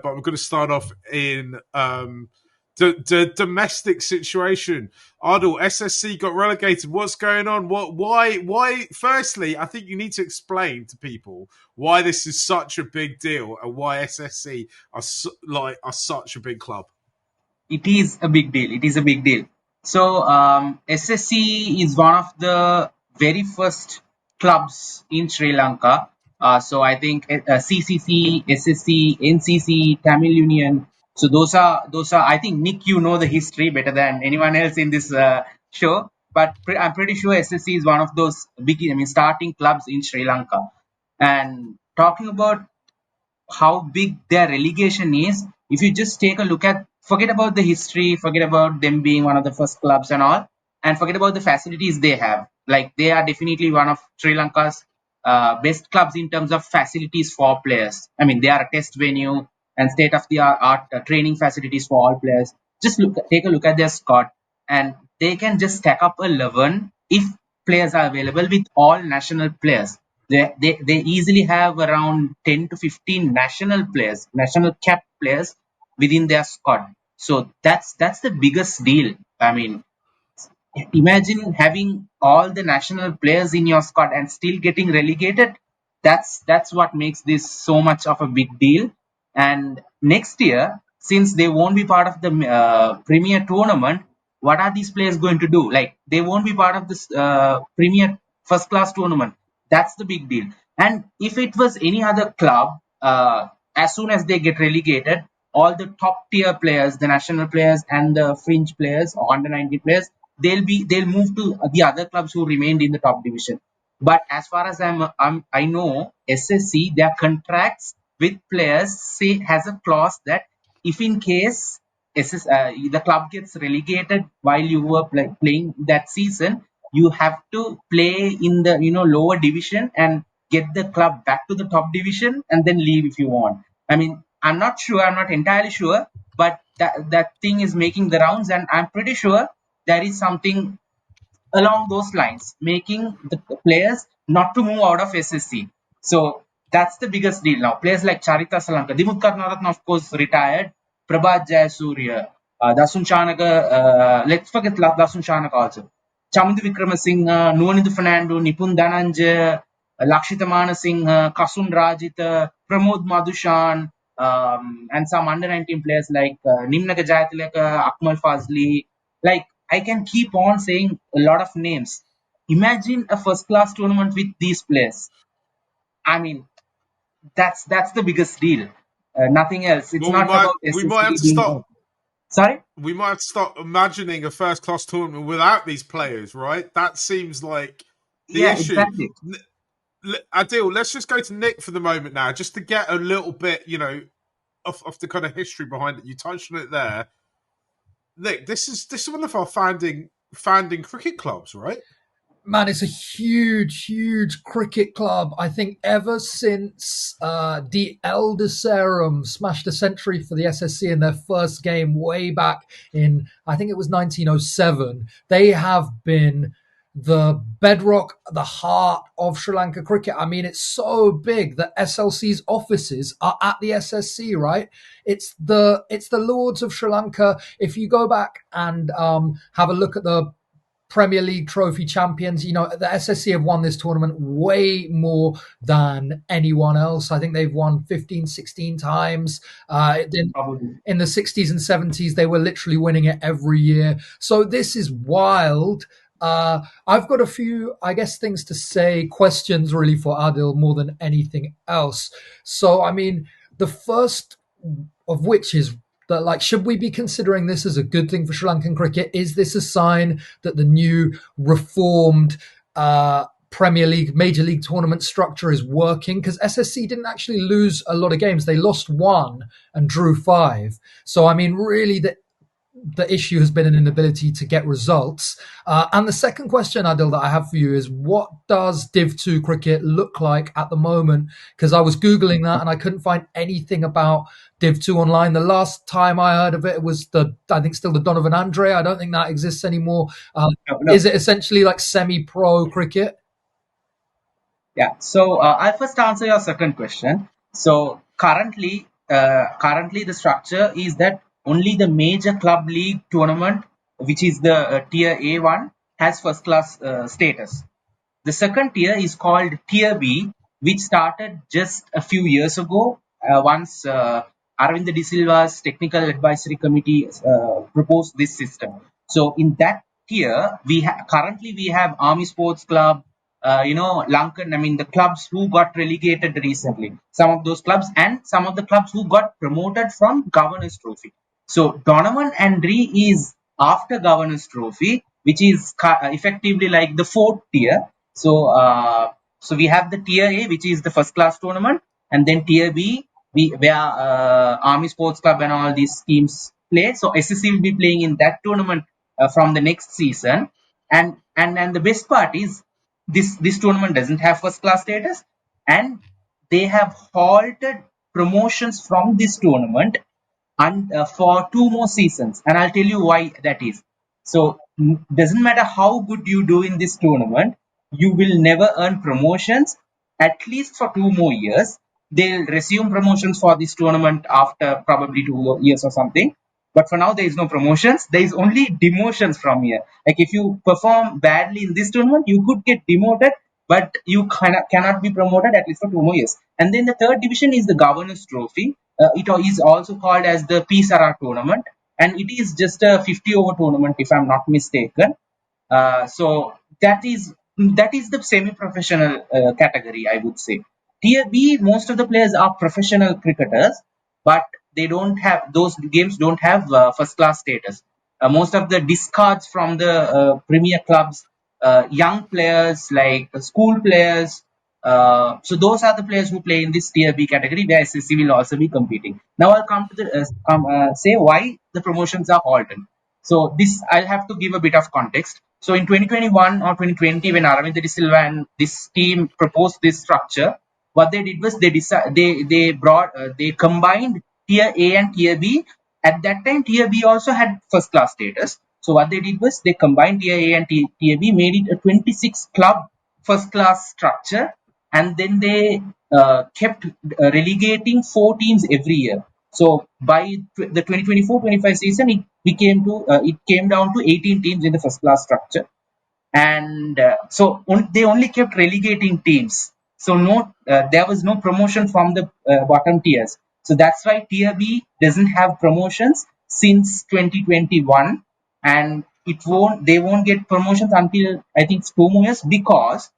but we're going to start off in the domestic situation. Aadhil, SSC got relegated. What's going on? Why? Firstly, I think you need to explain to people why this is such a big deal and why SSC are such a big club. It is a big deal. It is a big deal. So SSC is one of the very first clubs in Sri Lanka. So I think CCC, SSC, NCC, Tamil Union. So those are. I think Nick, you know the history better than anyone else in this show. But I'm pretty sure SSC is one of those big, starting clubs in Sri Lanka. And talking about how big their relegation is, if you just take a look at, forget about the history, forget about them being one of the first clubs and all, and forget about the facilities they have. Like, they are definitely one of Sri Lanka's best clubs in terms of facilities for players. I mean, they are a test venue and state of the art training facilities for all players. Just take a look at their squad, and they can just stack up 11 if players are available with all national players. They easily have around 10 to 15 national players, national cap players within their squad. So that's the biggest deal. I mean, imagine having all the national players in your squad and still getting relegated. That's what makes this so much of a big deal. And next year, since they won't be part of the Premier tournament, what are these players going to do? Like, they won't be part of this Premier first class tournament. That's the big deal. And if it was any other club, as soon as they get relegated, all the top tier players, the national players and the fringe players or under 19 players, they'll move to the other clubs who remained in the top division. But as far as I know, SSC, their contracts with players has a clause that if in case the club gets relegated while you were playing that season, you have to play in the lower division and get the club back to the top division and then leave if you want. I mean, I'm not entirely sure, but that thing is making the rounds, and I'm pretty sure there is something along those lines, making the players not to move out of SSC. So that's the biggest deal now. Players like Charita Salanka, Dimut Karnaratna, of course, retired. Prabhat Jayasuriya, Dasun Chanaka, let's forget Dasun Chanaka also. Chamindu Vikramasinghe, Nuwanithu Fernando, Nipun Dhananjaya, Lakshita Manasinghe, Kasun Rajitha, Pramod Madushan, and some under 19 players like Nimnaka Jayatilaka, Akmal Fazli. Like, I can keep on saying a lot of names. Imagine a first class tournament with these players. I mean, that's the biggest deal. Nothing else. It's not about SSC. We might have to stop. Sorry? We might have to start imagining a first class tournament without these players, right? That seems like the issue. Exactly. Aadhil, let's just go to Nick for the moment now, just to get a little bit, of the kind of history behind it. You touched on it there. Nick, this is one of our founding cricket clubs, right? Man, it's a huge cricket club. I think ever since the Elder Serum smashed a century for the SSC in their first game way back in, I think it was 1907, they have been the bedrock, the heart of Sri Lanka cricket. I mean, it's so big that SLC's offices are at the SSC, right? It's the Lords of Sri Lanka. If you go back and have a look at the Premier League trophy champions, the SSC have won this tournament way more than anyone else. I think they've won 15, 16 times. In the 60s and 70s, they were literally winning it every year. So this is wild. I've got a few, I guess, things to say, questions really for Aadhil more than anything else. So, I mean, the first of which is that, should we be considering this as a good thing for Sri Lankan cricket? Is this a sign that the new reformed Premier League, Major League tournament structure is working? Because SSC didn't actually lose a lot of games. They lost 1 and drew 5. So, I mean, really, the issue has been an inability to get results. And the second question, Aadhil, that I have for you is, what does Div 2 cricket look like at the moment? Because I was Googling that and I couldn't find anything about Div 2 online. The last time I heard of it was I think still the Donovan Andre. I don't think that exists anymore. No. Is it essentially like semi-pro cricket? Yeah. So I'll first answer your second question. So currently, currently the structure is that only the major club league tournament, which is the tier A1, has first class status. The second tier is called Tier B, which started just a few years ago. Once Arvind De Silva's technical advisory committee proposed this system. So in that tier, currently we have Army Sports Club, Lankan. I mean the clubs who got relegated recently. Some of those clubs and some of the clubs who got promoted from Governors Trophy. So Donovan and Ree is after Governors Trophy, which is effectively like the fourth tier. So we have the tier A, which is the first class tournament, and then tier B, where Army Sports Club and all these teams play. So SSC will be playing in that tournament from the next season. And the best part is this tournament doesn't have first class status, and they have halted promotions from this tournament and for two more seasons, and I'll tell you why that is. So doesn't matter how good you do in this tournament, you will never earn promotions at least for 2 more years. They'll resume promotions for this tournament after probably 2 years or something, but for now there is no promotions. There is only demotions from here. Like if you perform badly in this tournament, you could get demoted, but you cannot be promoted at least for 2 more years. And then the third division is the Governors Trophy. It is also called as the Pisara tournament, and it is just a 50 over tournament if I'm not mistaken. So that is the semi-professional category, I would say. Tier B, most of the players are professional cricketers, but they don't have those games don't have first class status. Most of the discards from the premier clubs, young players like school players. So those are the players who play in this tier B category, where SSC will also be competing. Now I'll come to say why the promotions are halted. So this I'll have to give a bit of context. So in 2021 or 2020, when Arvind De Silva and this team proposed this structure, what they did was they combined tier A and tier B. At that time, tier B also had first class status. So what they did was they combined tier A and tier B, made it a 26 club first class structure, and then they kept relegating 4 teams every year. So by the 2024-25 season, it came down to 18 teams in the first class structure, and they only kept relegating teams. So there was no promotion from the bottom tiers. So that's why tier B doesn't have promotions since 2021, and they won't get promotions until I think 2 more years, because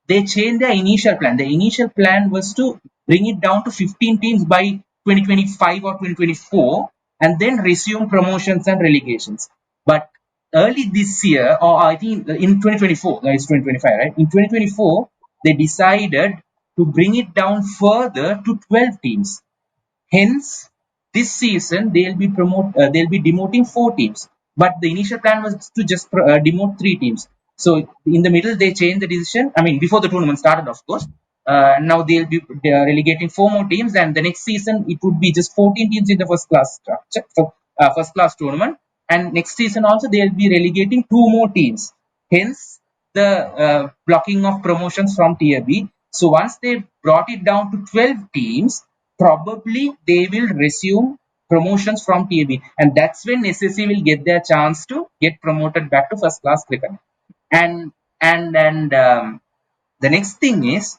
they changed their initial plan. The initial plan was to bring it down to 15 teams by 2025 or 2024, and then resume promotions and relegations. But early this year, or I think in 2024, it's 2025, right? In 2024, they decided to bring it down further to 12 teams. Hence, this season they'll be demoting 4 teams, but the initial plan was to just demote 3 teams. So in the middle they changed the decision. I mean, before the tournament started, of course. Now they are relegating 4 more teams, and the next season it would be just 14 teams in the first class structure, first class tournament. And next season also they'll be relegating 2 more teams. Hence the blocking of promotions from tier B. So once they brought it down to 12 teams, probably they will resume promotions from tier B, and that's when SSC will get their chance to get promoted back to first class cricket. And the next thing is,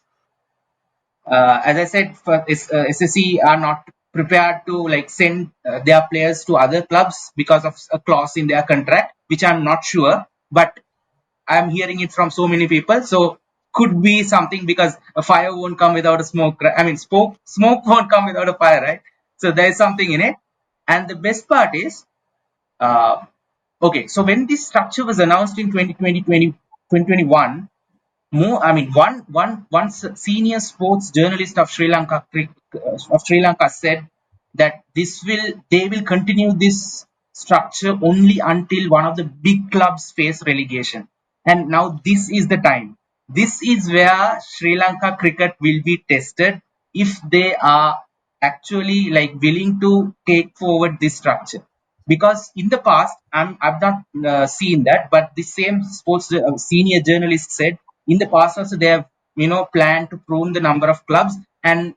as I said, SSC are not prepared to like send their players to other clubs because of a clause in their contract, which I'm not sure, but I'm hearing it from so many people. So could be something, because a fire won't come without a smoke. I mean, smoke won't come without a fire, right? So there is something in it. And the best part is, uh, okay, so when this structure was announced in 2020, 2021, one senior sports journalist of Sri Lanka said that they will continue this structure only until one of the big clubs face relegation. And now this is the time. This is where Sri Lanka cricket will be tested, if they are actually like willing to take forward this structure. Because in the past, I've not seen that, but the same sports senior journalist said in the past also they have planned to prune the number of clubs, and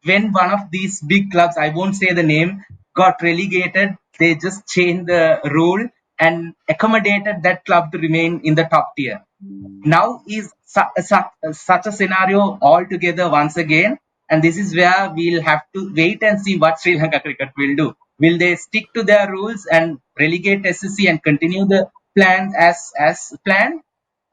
when one of these big clubs, I won't say the name, got relegated, they just changed the rule and accommodated that club to remain in the top tier. Now is such a scenario altogether once again, and this is where we'll have to wait and see what Sri Lanka cricket will do. Will they stick to their rules and relegate SSC and continue the plans as planned,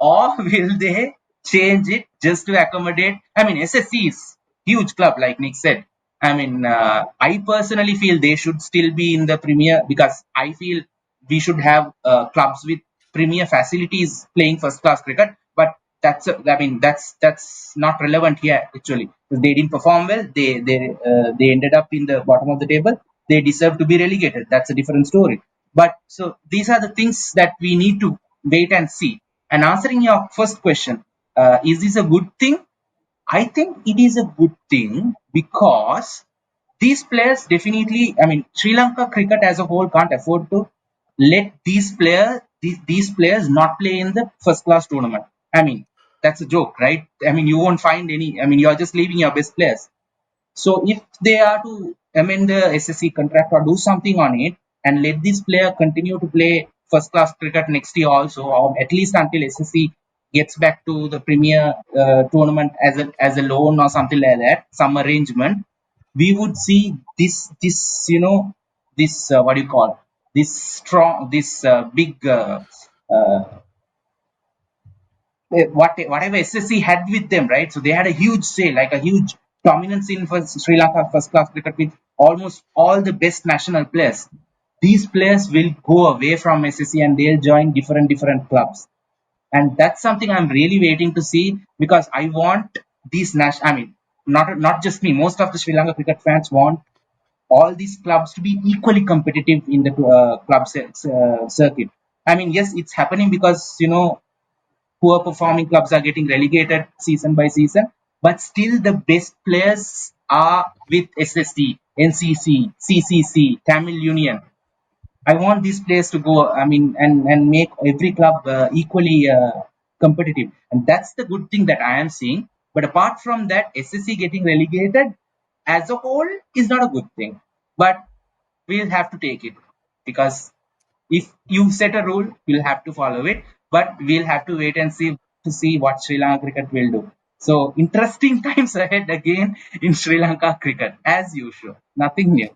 or will they change it just to accommodate? I mean, SSC is huge club, like Nick said. I mean, I personally feel they should still be in the Premier because I feel we should have clubs with Premier facilities playing first class cricket. But I mean, that's not relevant here actually. They didn't perform well. They ended up in the bottom of the table. They deserve to be relegated. That's a different story. But so these are the things that we need to wait and see. And answering your first question, is this a good thing? I think it is a good thing because these players definitely, I mean, Sri Lanka cricket as a whole can't afford to let these players not play in the first class tournament. I mean, that's a joke, right? I mean, you won't find any, I mean, you're just leaving your best players. So if they are to amend the SSC contract or do something on it and let this player continue to play first class cricket next year also, or at least until SSC gets back to the Premier tournament as a loan or something like that, some arrangement, we would see this this what do you call this strong this big whatever SSC had with them, right? So they had a huge say, like a huge dominance in Sri Lanka first class cricket with almost all the best national players. These players will go away from SSC and they'll join different clubs, and that's something I'm really waiting to see because I want these national. I mean, not just me. Most of the Sri Lanka cricket fans want all these clubs to be equally competitive in the circuit. I mean, yes, it's happening because poor performing clubs are getting relegated season by season, but still the best players are with SSC, NCC, CCC, Tamil Union. I want these players to go, I mean, and make every club equally competitive. And that's the good thing that I am seeing. But apart from that, SSC getting relegated as a whole is not a good thing. But we'll have to take it because if you set a rule, you'll have to follow it. But we'll have to wait and see to see what Sri Lanka cricket will do. So interesting times ahead again in Sri Lanka cricket, as usual. Nothing new.